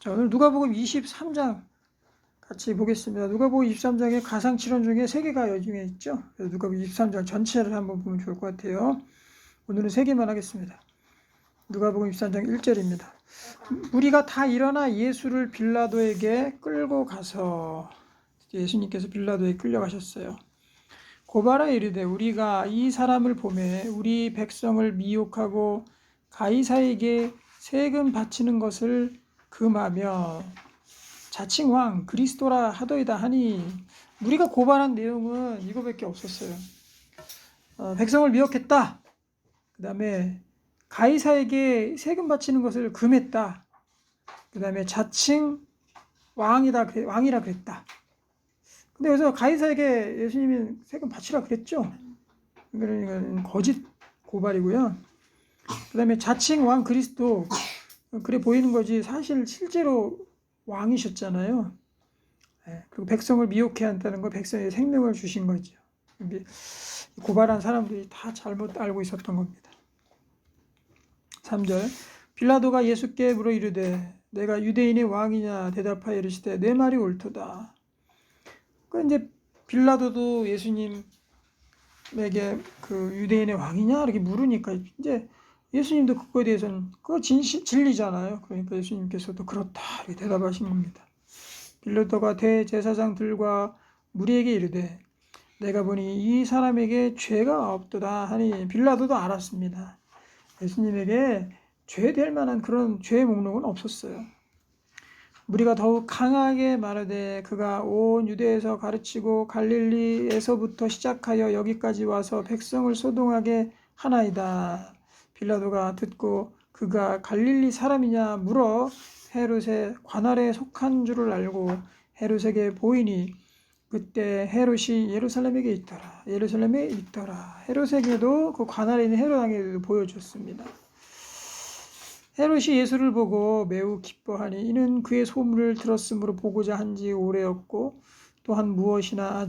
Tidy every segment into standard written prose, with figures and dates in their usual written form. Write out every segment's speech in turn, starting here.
자, 오늘 누가복음 23장 같이 보겠습니다. 누가복음 23장에 가상칠언 중에 3개가 여중에 있죠. 그래서 누가복음 23장 전체를 한번 보면 좋을 것 같아요. 오늘은 3개만 하겠습니다. 누가복음 23장 1절입니다. 무리가 다 일어나 예수를 빌라도에게 끌고 가서, 예수님께서 빌라도에 끌려가셨어요. 고발하여 이르되 우리가 이 사람을 보매 우리 백성을 미혹하고 가이사에게 세금 바치는 것을 금하며 자칭 왕 그리스도라 하더이다 하니, 우리가 고발한 내용은 이거밖에 없었어요. 백성을 미혹했다. 그 다음에 가이사에게 세금 바치는 것을 금했다. 그 다음에 자칭 왕이라 그랬다. 근데 그래서 가이사에게 예수님이 세금 바치라 그랬죠. 그러니까 거짓 고발이고요. 그 다음에 자칭 왕 그리스도, 그래 보이는 거지 사실 실제로 왕이셨잖아요. 그리고 백성을 미혹해 한다는 거, 백성의 생명을 주신 거죠. 고발한 사람들이 다 잘못 알고 있었던 겁니다. 3절, 빌라도가 예수께 물어 이르되 내가 유대인의 왕이냐 대답하여 이르시되 내 말이 옳도다. 그 이제 빌라도도 예수님에게 그 유대인의 왕이냐 이렇게 물으니까 이제 예수님도 그거에 대해서는 그거 진리잖아요. 그러니까 예수님께서도 그렇다 이렇게 대답하신 겁니다. 빌라도가 대제사장들과 무리에게 이르되 내가 보니 이 사람에게 죄가 없도다 하니, 빌라도도 알았습니다. 예수님에게 죄될 만한 그런 죄의 목록은 없었어요. 무리가 더욱 강하게 말하되 그가 온 유대에서 가르치고 갈릴리에서부터 시작하여 여기까지 와서 백성을 소동하게 하나이다. 빌라도가 듣고 그가 갈릴리 사람이냐 물어 헤롯의 관할에 속한 줄을 알고 헤롯에게 보이니 그때 헤롯이 예루살렘에 있더라. 헤롯에게도 그 관할에 있는 헤롯 왕에게도 보여줬습니다. 헤롯이 예수를 보고 매우 기뻐하니 이는 그의 소문을 들었으므로 보고자 한지 오래였고 또한 무엇이나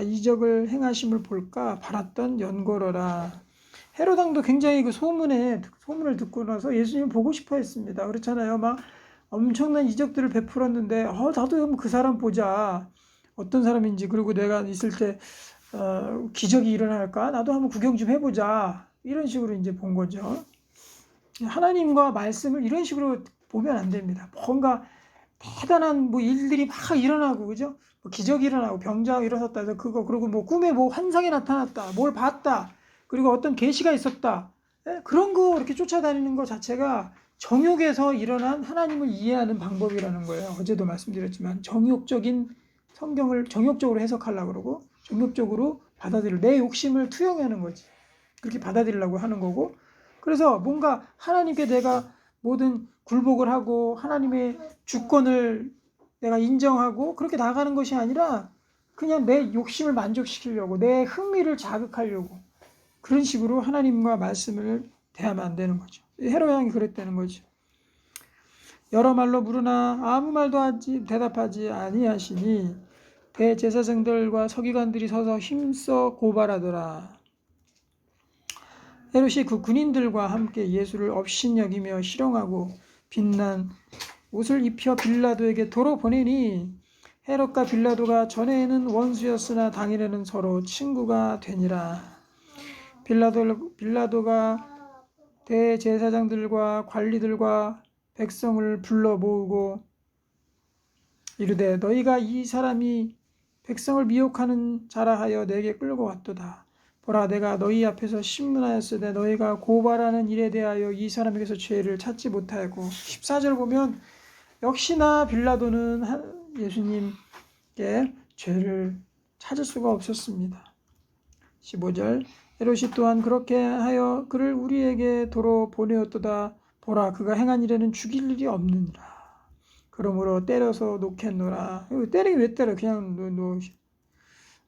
이적을 행하심을 볼까 바랐던 연고로라. 헤롯 왕도 굉장히 그 소문을 듣고 나서 예수님을 보고 싶어 했습니다. 그렇잖아요. 막 엄청난 이적들을 베풀었는데 나도 그 사람 보자. 어떤 사람인지, 그리고 내가 있을 때 기적이 일어날까? 나도 한번 구경 좀 해보자. 이런 식으로 이제 본 거죠. 하나님과 말씀을 이런 식으로 보면 안 됩니다. 뭔가 대단한 일들이 막 일어나고, 그죠? 기적이 일어나고 병자가 일어섰다 해서 그리고 꿈에 환상이 나타났다, 뭘 봤다, 그리고 어떤 계시가 있었다, 그런 거 이렇게 쫓아다니는 것 자체가 정욕에서 일어난 하나님을 이해하는 방법이라는 거예요. 어제도 말씀드렸지만 정욕적인 성경을 정욕적으로 해석하려고 그러고 정욕적으로 내 욕심을 투영하는 거지. 그렇게 받아들이려고 하는 거고, 그래서 뭔가 하나님께 내가 모든 굴복을 하고 하나님의 주권을 내가 인정하고 그렇게 나가는 것이 아니라 그냥 내 욕심을 만족시키려고, 내 흥미를 자극하려고, 그런 식으로 하나님과 말씀을 대하면 안 되는 거죠. 헤롯 왕이 그랬다는 거죠. 여러 말로 물으나 아무 말도 대답하지 아니하시니 대제사장들과 서기관들이 서서 힘써 고발하더라. 헤롯이 그 군인들과 함께 예수를 업신여기며 실형하고 빛난 옷을 입혀 빌라도에게 도로 보내니 헤롯과 빌라도가 전에는 원수였으나 당일에는 서로 친구가 되니라. 빌라도가 대제사장들과 관리들과 백성을 불러 모으고 이르되 너희가 이 사람이 백성을 미혹하는 자라 하여 내게 끌고 왔도다. 보라, 내가 너희 앞에서 신문하였으되 너희가 고발하는 일에 대하여 이 사람에게서 죄를 찾지 못하였고. 14절 보면 역시나 빌라도는 예수님께 죄를 찾을 수가 없었습니다. 15절, 헤롯이 또한 그렇게 하여 그를 우리에게 도로 보내었도다. 보라, 그가 행한 일에는 죽일 일이 없느니라. 그러므로 때려서 놓겠노라. 때리긴 왜 때려? 그냥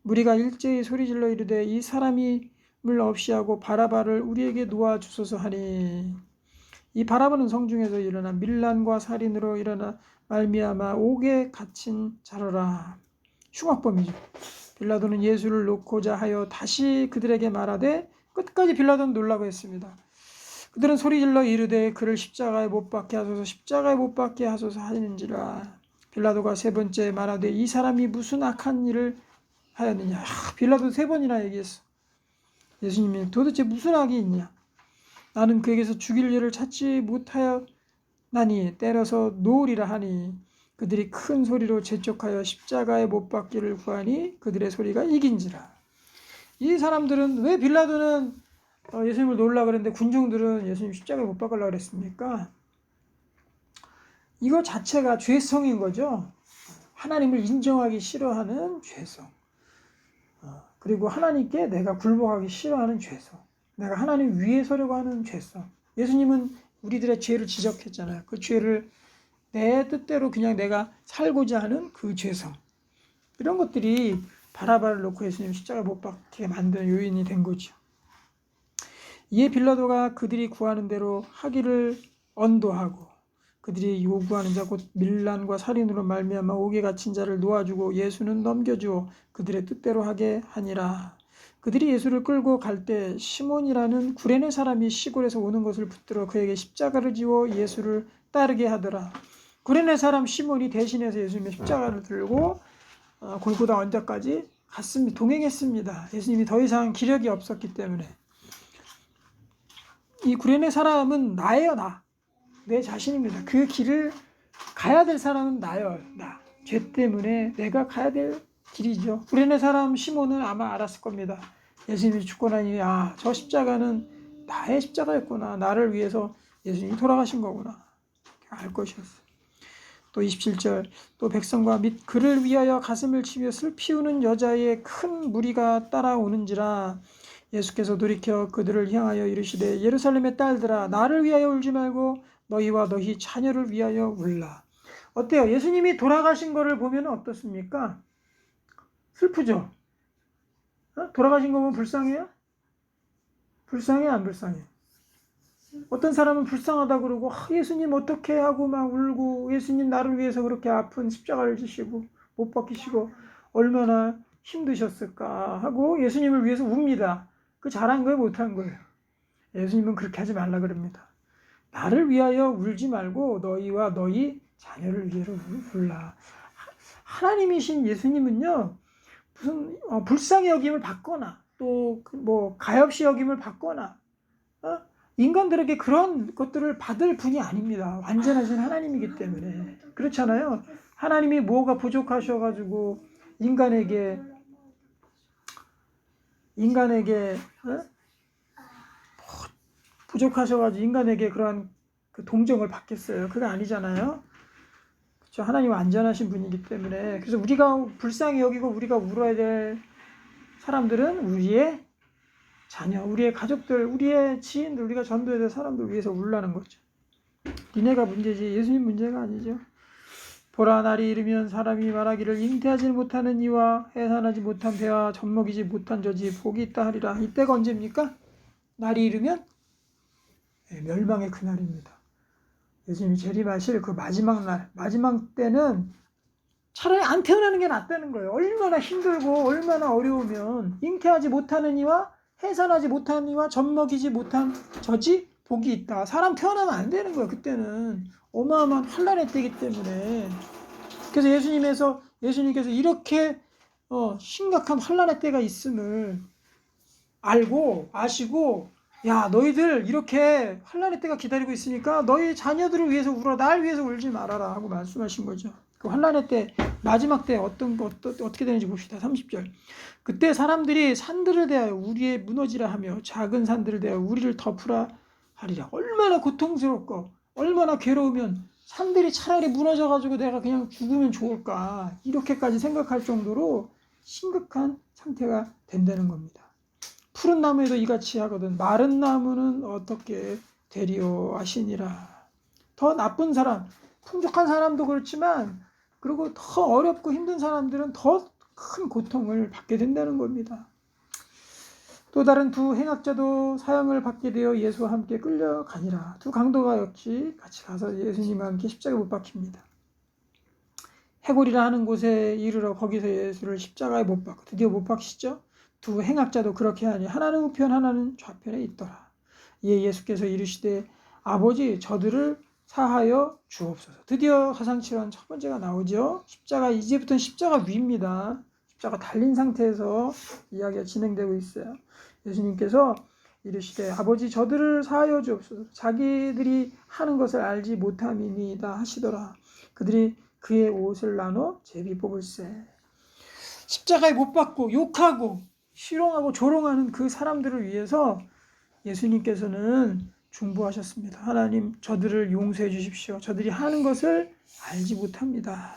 무리가 일제히 소리질러 이르되 이 사람이 물 없이 하고 바라바를 우리에게 놓아 주소서 하니, 이 바라바는 성중에서 일어난 밀란과 살인으로 일어나 말미암아 옥에 갇힌 자로라. 흉악범이죠. 빌라도는 예수를 놓고자 하여 다시 그들에게 말하되, 끝까지 빌라도는 놀라고 했습니다. 그들은 소리질러 이르되 그를 십자가에 못 박게 하소서 십자가에 못 박게 하소서 하는지라. 빌라도가 세 번째 말하되 이 사람이 무슨 악한 일을 하였느냐. 빌라도 세 번이나 얘기했어. 예수님이 도대체 무슨 악이 있냐. 나는 그에게서 죽일 일을 찾지 못하였나니 때려서 놓으리라 하니 그들이 큰 소리로 재촉하여 십자가에 못 박기를 구하니 그들의 소리가 이긴지라. 이 사람들은 왜 빌라도는 예수님을 놓으려고 그랬는데 군중들은 예수님 십자가에 못 박으려고 그랬습니까? 이거 자체가 죄성인 거죠. 하나님을 인정하기 싫어하는 죄성. 그리고 하나님께 내가 굴복하기 싫어하는 죄성. 내가 하나님 위에 서려고 하는 죄성. 예수님은 우리들의 죄를 지적했잖아요. 그 죄를 내 뜻대로 그냥 내가 살고자 하는 그 죄성. 이런 것들이 바라바를 놓고 예수님 십자가에 못 박게 만든 요인이 된 거죠. 이에 빌라도가 그들이 구하는 대로 하기를 언도하고 그들이 요구하는 자 곧 밀란과 살인으로 말미암아 옥에 갇힌 자를 놓아주고 예수는 넘겨주어 그들의 뜻대로 하게 하니라. 그들이 예수를 끌고 갈 때 시몬이라는 구레네 사람이 시골에서 오는 것을 붙들어 그에게 십자가를 지워 예수를 따르게 하더라. 구레네 사람 시몬이 대신해서 예수님의 십자가를 들고 골고다 언덕까지 갔습니다. 동행했습니다. 예수님이 더 이상 기력이 없었기 때문에. 이 구레네 사람은 나예요, 나. 내 자신입니다. 그 길을 가야 될 사람은 나요, 나. 죄 때문에 내가 가야 될 길이죠. 구레네 사람 시몬은 아마 알았을 겁니다. 예수님이 죽고 나니 저 십자가는 나의 십자가였구나. 나를 위해서 예수님이 돌아가신 거구나. 알 것이었어요. 또 27절 또 백성과 및 그를 위하여 가슴을 치며 슬피 우는 여자의 큰 무리가 따라오는지라. 예수께서 돌이켜 그들을 향하여 이르시되 예루살렘의 딸들아 나를 위하여 울지 말고 너희와 너희 자녀를 위하여 울라. 어때요? 예수님이 돌아가신 거를 보면 어떻습니까? 슬프죠? 돌아가신 거 보면 불쌍해요? 불쌍해 안 불쌍해? 어떤 사람은 불쌍하다 그러고 예수님 어떻게 하고 막 울고 예수님 나를 위해서 그렇게 아픈 십자가를 지시고 못 박히시고 얼마나 힘드셨을까 하고 예수님을 위해서 웁니다. 그 잘한 거예요? 못한 거예요? 예수님은 그렇게 하지 말라 그럽니다. 나를 위하여 울지 말고 너희와 너희 자녀를 위해서 울라. 하나님이신 예수님은요 무슨 불쌍히 여김을 받거나 또 뭐 가엾이 여김을 받거나 인간들에게 그런 것들을 받을 분이 아닙니다. 완전하신 하나님이기 때문에. 그렇잖아요. 하나님이 뭐가 부족하셔가지고 인간에게 부족하셔가지고 인간에게 그러한 그 동정을 받겠어요. 그거 아니잖아요. 그렇죠. 하나님은 완전하신 분이기 때문에. 그래서 우리가 불쌍히 여기고 우리가 울어야 될 사람들은 우리의 자녀, 우리의 가족들, 우리의 지인들, 우리가 전도해야 될 사람들 위해서 울라는 거죠. 니네가 문제지 예수님 문제가 아니죠. 보라 날이 이르면 사람이 말하기를 잉태하지 못하는 이와 해산하지 못한 배와 젖먹이지 못한 젖이 복이 있다 하리라. 이때가 언제입니까? 날이 이르면 멸망의 그날입니다. 예수님이 재림하실 그 마지막 날, 마지막 때는 차라리 안 태어나는 게 낫다는 거예요. 얼마나 힘들고 얼마나 어려우면 잉태하지 못하는 이와 해산하지 못한 이와 젖먹이지 못한 젖이 복이 있다. 사람 태어나면 안 되는 거예요. 그때는 어마어마한 환란의 때이기 때문에. 그래서 예수님께서 이렇게 심각한 환란의 때가 있음을 알고 아시고 야 너희들 이렇게 환란의 때가 기다리고 있으니까 너희 자녀들을 위해서 울어 날 위해서 울지 말아라 하고 말씀하신 거죠. 그 환란의 때 마지막 때 어떻게 되는지 봅시다. 30절 그때 사람들이 산들을 대하여 우리의 무너지라 하며 작은 산들을 대하여 우리를 덮으라 하리라. 얼마나 고통스럽고 얼마나 괴로우면 산들이 차라리 무너져가지고 내가 그냥 죽으면 좋을까 이렇게까지 생각할 정도로 심각한 상태가 된다는 겁니다. 푸른 나무에도 이같이 하거든 마른 나무는 어떻게 되리오 하시니라. 더 나쁜 사람, 풍족한 사람도 그렇지만 그리고 더 어렵고 힘든 사람들은 더 큰 고통을 받게 된다는 겁니다. 또 다른 두 행악자도 사형을 받게 되어 예수와 함께 끌려가니라. 두 강도가 역시 같이 가서 예수님과 함께 십자가에 못 박힙니다. 해골이라 하는 곳에 이르러 거기서 예수를 십자가에 못 박고 드디어 못 박히시죠. 두 행악자도 그렇게 하니 하나는 우편 하나는 좌편에 있더라. 이에 예수께서 이르시되 아버지 저들을 사하여 주옵소서. 드디어 가상칠환 첫 번째가 나오죠. 십자가, 이제부터는 십자가 위입니다. 십자가 달린 상태에서 이야기가 진행되고 있어요. 예수님께서 이르시되 아버지 저들을 사하여 주옵소서. 자기들이 하는 것을 알지 못함이니이다 하시더라. 그들이 그의 옷을 나눠 제비 뽑을세. 십자가에 못 박고 욕하고 희롱하고 조롱하는 그 사람들을 위해서 예수님께서는 중보하셨습니다. 하나님 저들을 용서해 주십시오. 저들이 하는 것을 알지 못합니다.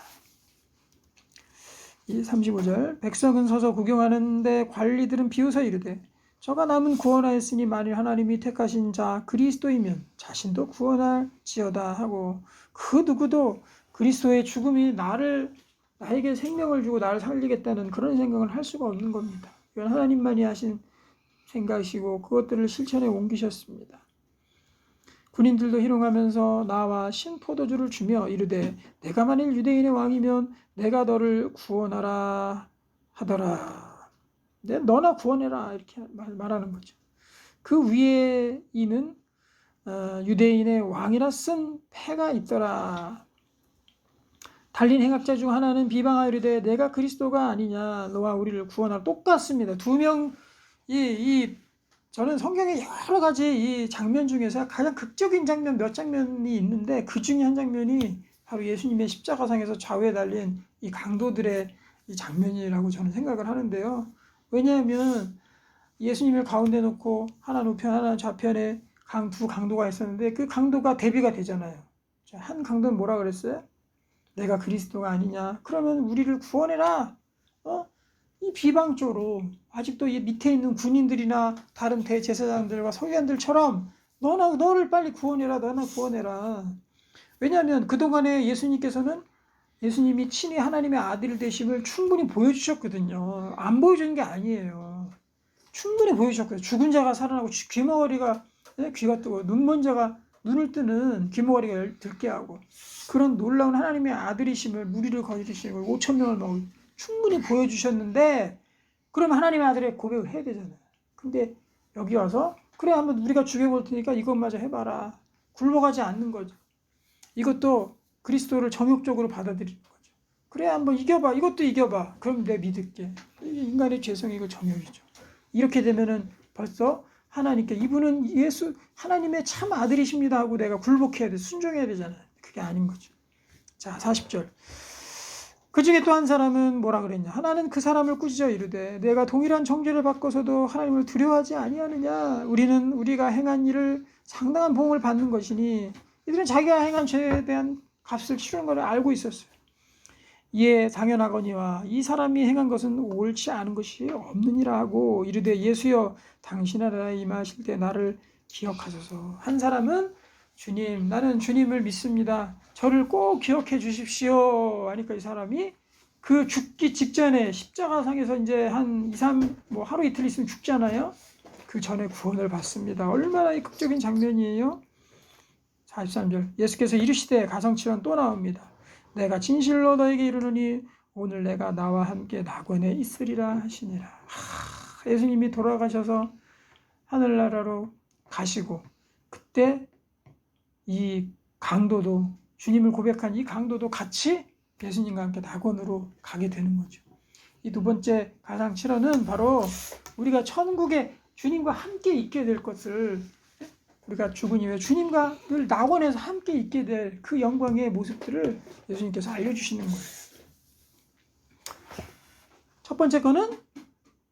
35절 백성은 서서 구경하는데 관리들은 비웃어 이르되 저가 남은 구원하였으니 만일 하나님이 택하신 자 그리스도이면 자신도 구원할지어다 하고 그 누구도 그리스도의 죽음이 나에게 생명을 주고 나를 살리겠다는 그런 생각을 할 수가 없는 겁니다. 이건 하나님만이 하신 생각이시고 그것들을 실천에 옮기셨습니다. 군인들도 희롱하면서 나와 신포도주를 주며 이르되 내가 만일 유대인의 왕이면 내가 너를 구원하라 하더라. 너나 구원해라 이렇게 말하는 거죠. 그 위에 이는 유대인의 왕이라 쓴 패가 있더라. 달린 행악자 중 하나는 비방하여 이르되 내가 그리스도가 아니냐 너와 우리를 구원하라. 똑같습니다. 두 명 저는 성경의 여러 가지 이 장면 중에서 가장 극적인 장면 몇 장면이 있는데 그 중에 한 장면이 바로 예수님의 십자가상에서 좌우에 달린 이 강도들의 이 장면이라고 저는 생각을 하는데요. 왜냐하면 예수님을 가운데 놓고 하나 우편 하나 좌편에 두 강도가 있었는데 그 강도가 대비가 되잖아요. 한 강도는 뭐라 그랬어요? 내가 그리스도가 아니냐. 그러면 우리를 구원해라. 이 비방조로 아직도 이 밑에 있는 군인들이나 다른 대제사장들과 서기관들처럼 너를 빨리 구원해라. 너나 구원해라. 왜냐하면 그동안에 예수님께서는 예수님이 친히 하나님의 아들 되심을 충분히 보여주셨거든요. 안 보여주는 게 아니에요. 충분히 보여주셨거든요. 죽은 자가 살아나고 귀머거리가 귀가 뜨고 눈 먼 자가 눈을 뜨는 귀머거리가 들게 하고 그런 놀라운 하나님의 아들이심을 무리를 거느리시는 걸 5천 명을 먹을 충분히 보여주셨는데 그러면 하나님의 아들의 고백을 해야 되잖아요. 근데 여기 와서 그래 한번 우리가 죽여볼 테니까 이것마저 해봐라. 굴복하지 않는 거죠. 이것도 그리스도를 정욕적으로 받아들이는 거죠. 그래 한번 이겨봐. 이것도 이겨봐. 그럼 내가 믿을게. 인간의 죄성이 이거 정욕이죠. 이렇게 되면은 벌써 하나님께 이분은 하나님의 참 아들이십니다 하고 내가 굴복해야 돼. 순종해야 되잖아요. 그게 아닌 거죠. 자 40절 그 중에 또 한 사람은 뭐라 그랬냐. 하나는 그 사람을 꾸짖어 이르되 내가 동일한 정죄를 받고서도 하나님을 두려워하지 아니하느냐. 우리가 행한 일을 상당한 보응을 받는 것이니 이들은 자기가 행한 죄에 대한 값을 치르는 것을 알고 있었어요. 이에 당연하거니와 이 사람이 행한 것은 옳지 않은 것이 없느니라 하고 이르되 예수여 당신의 나라에 임하실 때 나를 기억하소서. 한 사람은 주님 나는 주님을 믿습니다. 저를 꼭 기억해 주십시오 하니까 이 사람이 그 죽기 직전에 십자가상에서 이제 한 2, 3 하루 이틀 있으면 죽잖아요. 그 전에 구원을 받습니다. 얼마나 이 극적인 장면이에요. 43절 예수께서 이르시되 가상칠환 또 나옵니다. 내가 진실로 너에게 이르노니 오늘 내가 나와 함께 낙원에 있으리라 하시니라. 예수님이 돌아가셔서 하늘나라로 가시고 그때 이 강도도 주님을 고백한 이 강도도 같이 예수님과 함께 낙원으로 가게 되는 거죠. 이 두 번째 가상칠환은 바로 우리가 천국에 주님과 함께 있게 될 것을 우리가 죽은 이후에 주님과 늘 낙원에서 함께 있게 될 그 영광의 모습들을 예수님께서 알려주시는 거예요. 첫 번째 거는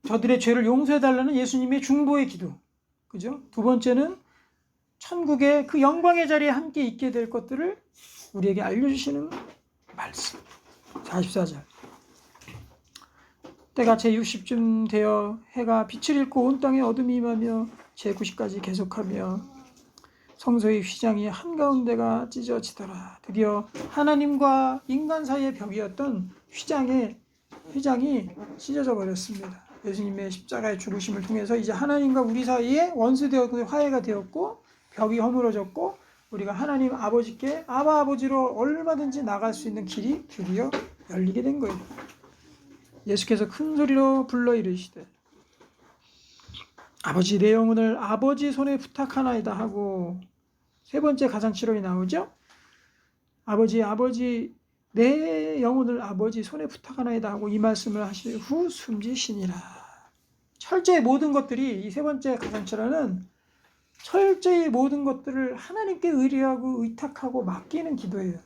저들의 죄를 용서해달라는 예수님의 중보의 기도. 그죠? 두 번째는 천국의 그 영광의 자리에 함께 있게 될 것들을 우리에게 알려주시는 말씀. 44절 때가 제60쯤 되어 해가 빛을 잃고 온 땅에 어둠이 임하며 제90까지 계속하며 성소의 휘장이 한가운데가 찢어지더라. 드디어 하나님과 인간 사이의 벽이었던 휘장이 찢어져 버렸습니다. 예수님의 십자가의 죽으심을 통해서 이제 하나님과 우리 사이에 원수되었고 화해가 되었고 벽이 허물어졌고 우리가 하나님 아버지께 아바 아버지로 얼마든지 나갈 수 있는 길이 드디어 열리게 된 거예요. 예수께서 큰 소리로 불러 이르시되 아버지 내 영혼을 아버지 손에 부탁하나이다 하고 세 번째 가상치론이 나오죠. 아버지 내 영혼을 아버지 손에 부탁하나이다 하고 이 말씀을 하신 후 숨지시니라. 철저히 모든 것들이 이 세 번째 가상치론은 철저히 모든 것들을 하나님께 의뢰하고 의탁하고 맡기는 기도예요.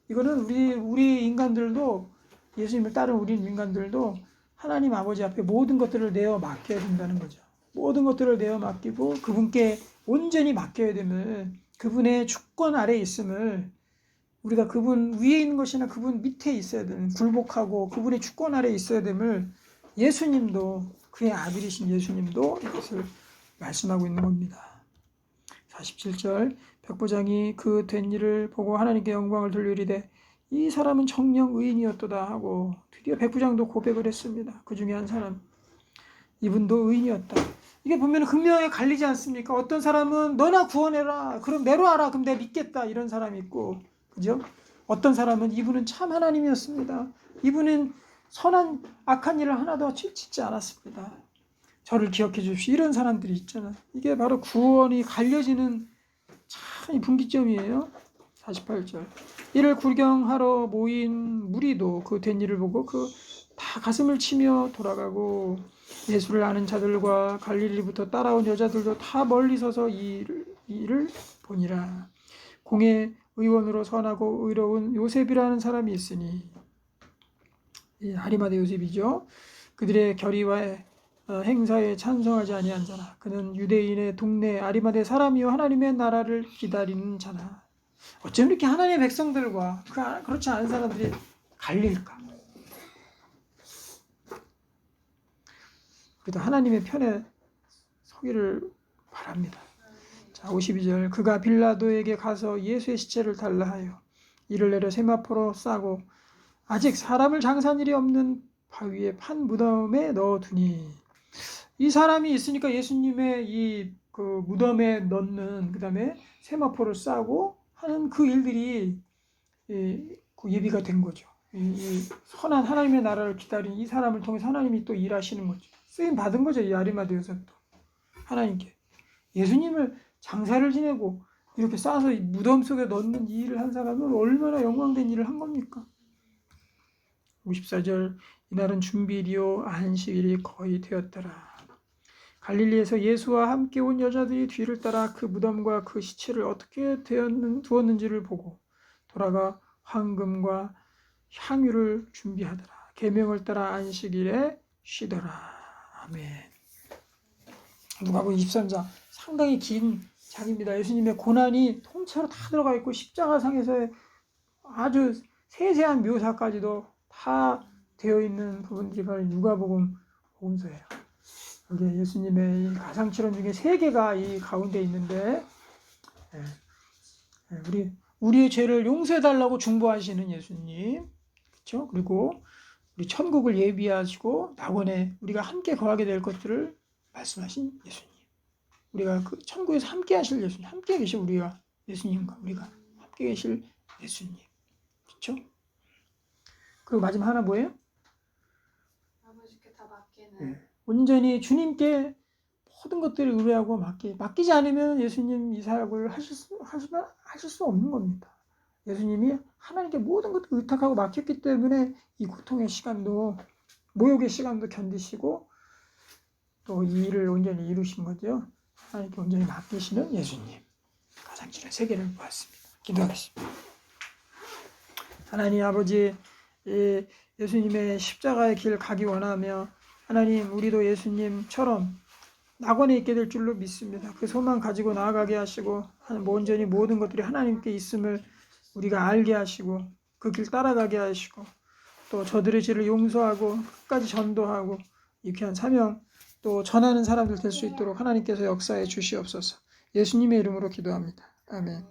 이거는 우리 인간들도 예수님을 따른 우리 인간들도 하나님 아버지 앞에 모든 것들을 내어 맡겨야 된다는 거죠. 모든 것들을 내어 맡기고 그분께 온전히 맡겨야 됨을, 그분의 주권 아래에 있음을, 우리가 그분 위에 있는 것이나 그분 밑에 있어야 되는, 굴복하고 그분의 주권 아래에 있어야 됨을 예수님도, 그의 아들이신 예수님도 이것을 말씀하고 있는 겁니다. 47절 백부장이 그 된 일을 보고 하나님께 영광을 돌리리되 이 사람은 정녕 의인이었도다 하고 드디어 백부장도 고백을 했습니다. 그 중에 한 사람, 이분도 의인이었다. 이게 보면 극명하게 갈리지 않습니까? 어떤 사람은 너나 구원해라, 그럼 내로 하라, 그럼 내가 믿겠다, 이런 사람이 있고, 그죠? 어떤 사람은 이분은 참 하나님이었습니다. 이분은 선한 악한 일을 하나도 짓지 않았습니다. 저를 기억해 주십시오. 이런 사람들이 있잖아. 이게 바로 구원이 갈려지는 참 분기점이에요. 48절 이를 구경하러 모인 무리도 그 된 일을 보고 다 가슴을 치며 돌아가고 예수를 아는 자들과 갈릴리부터 따라온 여자들도 다 멀리 서서 이 일을 보니라. 공의 의원으로 선하고 의로운 요셉이라는 사람이 있으니, 아리마대 요셉이죠. 그들의 결의와 행사에 찬성하지 아니한 자라. 그는 유대인의 동네 아리마대 사람이요 하나님의 나라를 기다리는 자라. 어쩜 이렇게 하나님의 백성들과 그렇지 않은 사람들이 갈릴까? 그래도 하나님의 편에 서기를 바랍니다. 자, 52절 그가 빌라도에게 가서 예수의 시체를 달라 하여 이를 내려 세마포로 싸고 아직 사람을 장사한 일이 없는 바위에 판 무덤에 넣어두니, 이 사람이 있으니까 예수님의 이 그 무덤에 넣는, 그 다음에 세마포를 싸고 하는 그 일들이 그 예비가 된 거죠. 이 선한 하나님의 나라를 기다린 이 사람을 통해서 하나님이 또 일하시는 거죠. 쓰임 받은 거죠. 이 아리마대 요셉도 하나님께 예수님을 장사를 지내고 이렇게 싸서 무덤 속에 넣는 이 일을 한 사람은 얼마나 영광된 일을 한 겁니까? 54절 이날은 준비일이요 안식일이 거의 되었더라. 갈릴리에서 예수와 함께 온 여자들이 뒤를 따라 그 무덤과 그 시체를 어떻게 두었는지를 보고 돌아가 황금과 향유를 준비하더라. 계명을 따라 안식일에 쉬더라. 아멘. 누가복음 23장 상당히 긴 장입니다. 예수님의 고난이 통째로 다 들어가 있고 십자가상에서의 아주 세세한 묘사까지도 다 되어 있는 부분들이 바로 누가복음 복음서예요. 여기 예수님의 이 가상치론 중에 3개가 이 가운데 있는데, 우리의 죄를 용서해 달라고 중보하시는 예수님, 그렇죠? 그리고 우리 천국을 예비하시고 낙원에 우리가 함께 거하게 될 것들을 말씀하신 예수님, 우리가 그 천국에서 함께 하실 예수님, 함께 계실 우리가 예수님과 우리가 함께 계실 예수님, 그렇죠? 그리고 마지막 하나 뭐예요? 아버지께 다 맡기는. 온전히 주님께 모든 것들을 의뢰하고 맡기지 않으면 예수님 이 사역을 하실 수 없는 겁니다. 예수님이 하나님께 모든 것을 의탁하고 맡겼기 때문에 이 고통의 시간도, 모욕의 시간도 견디시고 또 이 일을 온전히 이루신 거죠. 하나님께 온전히 맡기시는 예수님. 가상치료 3개를 보았습니다. 기도하겠습니다. 하나님 아버지, 예수님의 십자가의 길 가기 원하며 하나님, 우리도 예수님처럼 낙원에 있게 될 줄로 믿습니다. 그 소망 가지고 나아가게 하시고 온전히 모든 것들이 하나님께 있음을 우리가 알게 하시고 그 길 따라가게 하시고 또 저들의 죄를 용서하고 끝까지 전도하고 유쾌한 사명 또 전하는 사람들 될 수 있도록 하나님께서 역사해 주시옵소서. 예수님의 이름으로 기도합니다. 아멘.